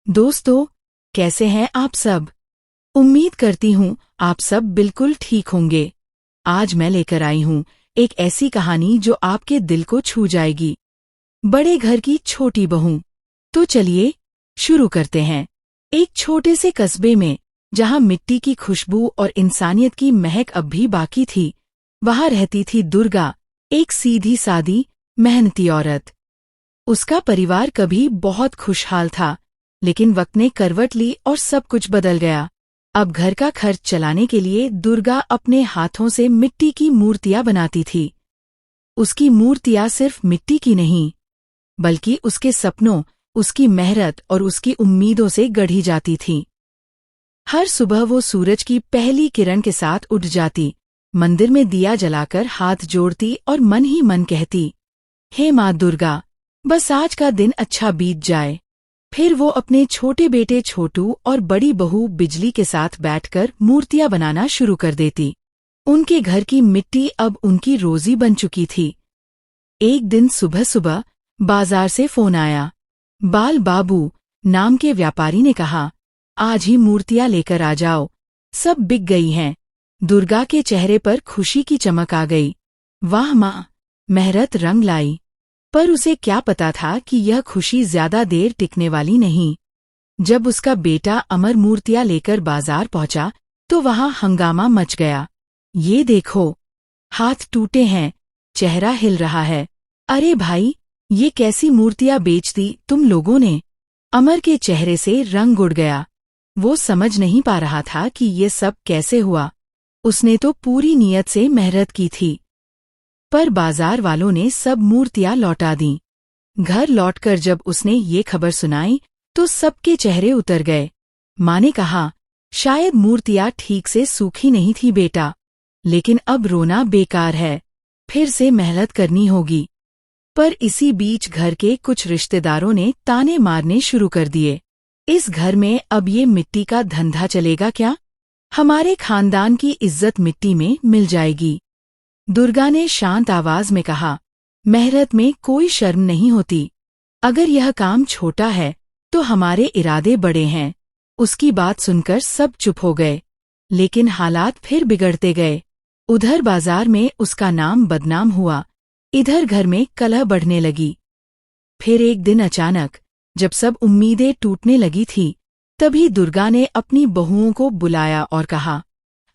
दोस्तों, कैसे हैं आप सब? उम्मीद करती हूँ आप सब बिल्कुल ठीक होंगे। आज मैं लेकर आई हूँ एक ऐसी कहानी जो आपके दिल को छू जाएगी। बड़े घर की छोटी बहू। तो चलिए शुरू करते हैं। एक छोटे से कस्बे में, जहाँ मिट्टी की खुशबू और इंसानियत की महक अब भी बाकी थी, वहाँ रहती थी दुर्गा, एक सीधी सादी मेहनती औरत। उसका परिवार कभी बहुत खुशहाल था, लेकिन वक्त ने करवट ली और सब कुछ बदल गया। अब घर का खर्च चलाने के लिए दुर्गा अपने हाथों से मिट्टी की मूर्तियां बनाती थी। उसकी मूर्तियां सिर्फ मिट्टी की नहीं, बल्कि उसके सपनों, उसकी मेहनत और उसकी उम्मीदों से गढ़ी जाती थीं। हर सुबह वो सूरज की पहली किरण के साथ उठ जाती, मंदिर में दिया जलाकर हाथ जोड़ती और मन ही मन कहती, हे माँ दुर्गा, बस आज का दिन अच्छा बीत जाए। फिर वो अपने छोटे बेटे छोटू और बड़ी बहू बिजली के साथ बैठकर मूर्तियां बनाना शुरू कर देती। उनके घर की मिट्टी अब उनकी रोजी बन चुकी थी। एक दिन सुबह सुबह बाजार से फोन आया। बाल बाबू नाम के व्यापारी ने कहा, आज ही मूर्तियां लेकर आ जाओ, सब बिक गई हैं। दुर्गा के चेहरे पर खुशी की चमक आ गई। वाह माँ, मेहनत रंग लाई। पर उसे क्या पता था कि यह खुशी ज्यादा देर टिकने वाली नहीं। जब उसका बेटा अमर मूर्तियां लेकर बाजार पहुंचा, तो वहां हंगामा मच गया। ये देखो, हाथ टूटे हैं, चेहरा हिल रहा है। अरे भाई, ये कैसी मूर्तियां बेच दी तुम लोगों ने? अमर के चेहरे से रंग उड़ गया। वो समझ नहीं पा रहा था कि ये सब कैसे हुआ। उसने तो पूरी नीयत से मेहनत की थी। पर बाजार वालों ने सब मूर्तियां लौटा दीं। घर लौटकर जब उसने ये खबर सुनाई, तो सबके चेहरे उतर गए। माँ ने कहा, शायद मूर्तियां ठीक से सूखी नहीं थी बेटा, लेकिन अब रोना बेकार है, फिर से मेहनत करनी होगी। पर इसी बीच घर के कुछ रिश्तेदारों ने ताने मारने शुरू कर दिए। इस घर में अब ये मिट्टी का धंधा चलेगा क्या? हमारे खानदान की इज्जत मिट्टी में मिल जाएगी। दुर्गा ने शांत आवाज में कहा, मेहनत में कोई शर्म नहीं होती। अगर यह काम छोटा है, तो हमारे इरादे बड़े हैं। उसकी बात सुनकर सब चुप हो गए, लेकिन हालात फिर बिगड़ते गए। उधर बाजार में उसका नाम बदनाम हुआ, इधर घर में कलह बढ़ने लगी। फिर एक दिन अचानक, जब सब उम्मीदें टूटने लगी थी, तभी दुर्गा ने अपनी बहुओं को बुलाया और कहा,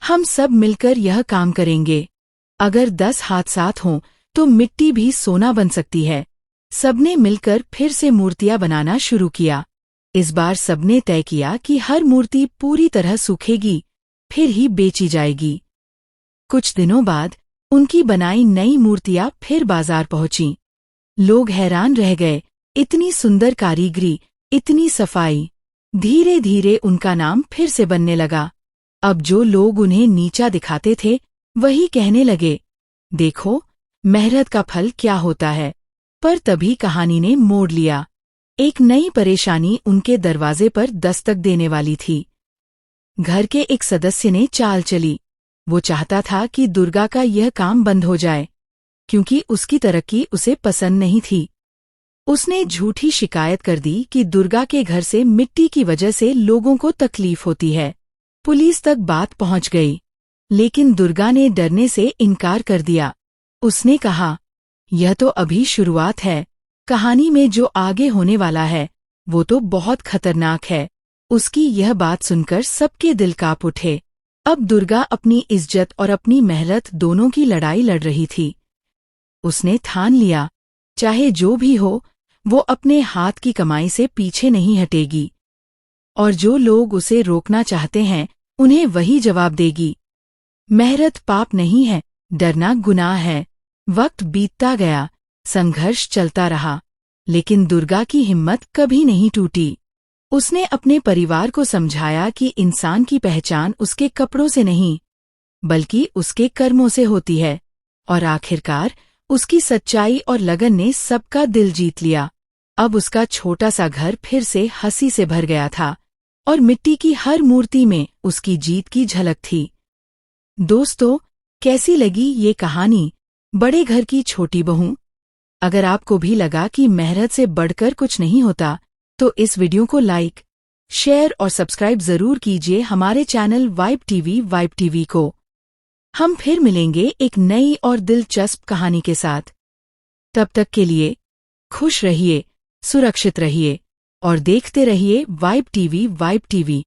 हम सब मिलकर यह काम करेंगे। अगर 10 हाथ साथ हों, तो मिट्टी भी सोना बन सकती है। सबने मिलकर फिर से मूर्तियां बनाना शुरू किया। इस बार सबने तय किया कि हर मूर्ति पूरी तरह सूखेगी, फिर ही बेची जाएगी। कुछ दिनों बाद उनकी बनाई नई मूर्तियां फिर बाजार पहुंची। लोग हैरान रह गए, इतनी सुंदर कारीगरी, इतनी सफाई। धीरे धीरे उनका नाम फिर से बनने लगा। अब जो लोग उन्हें नीचा दिखाते थे, वही कहने लगे, देखो, मेहनत का फल क्या होता है। पर तभी कहानी ने मोड़ लिया। एक नई परेशानी उनके दरवाजे पर दस्तक देने वाली थी। घर के एक सदस्य ने चाल चली। वो चाहता था कि दुर्गा का यह काम बंद हो जाए, क्योंकि उसकी तरक्की उसे पसंद नहीं थी। उसने झूठी शिकायत कर दी कि दुर्गा के घर से मिट्टी की वजह से लोगों को तकलीफ होती है। पुलिस तक बात पहुंच गई, लेकिन दुर्गा ने डरने से इनकार कर दिया। उसने कहा, यह तो अभी शुरुआत है, कहानी में जो आगे होने वाला है, वो तो बहुत खतरनाक है। उसकी यह बात सुनकर सबके दिल कांप उठे। अब दुर्गा अपनी इज्जत और अपनी मेहनत दोनों की लड़ाई लड़ रही थी। उसने ठान लिया, चाहे जो भी हो, वो अपने हाथ की कमाई से पीछे नहीं हटेगी। और जो लोग उसे रोकना चाहते हैं, उन्हें वही जवाब देगी। मेहनत पाप नहीं है, डरना गुनाह है। वक्त बीतता गया, संघर्ष चलता रहा, लेकिन दुर्गा की हिम्मत कभी नहीं टूटी। उसने अपने परिवार को समझाया कि इंसान की पहचान उसके कपड़ों से नहीं, बल्कि उसके कर्मों से होती है। और आखिरकार उसकी सच्चाई और लगन ने सबका दिल जीत लिया। अब उसका छोटा सा घर फिर से हंसी से भर गया था, और मिट्टी की हर मूर्ति में उसकी जीत की झलक थी। दोस्तों, कैसी लगी ये कहानी, बड़े घर की छोटी बहू? अगर आपको भी लगा कि मेहनत से बढ़कर कुछ नहीं होता, तो इस वीडियो को लाइक, शेयर और सब्सक्राइब जरूर कीजिए हमारे चैनल वाइब टीवी को। हम फिर मिलेंगे एक नई और दिलचस्प कहानी के साथ। तब तक के लिए खुश रहिए, सुरक्षित रहिए और देखते रहिए वाइब टीवी।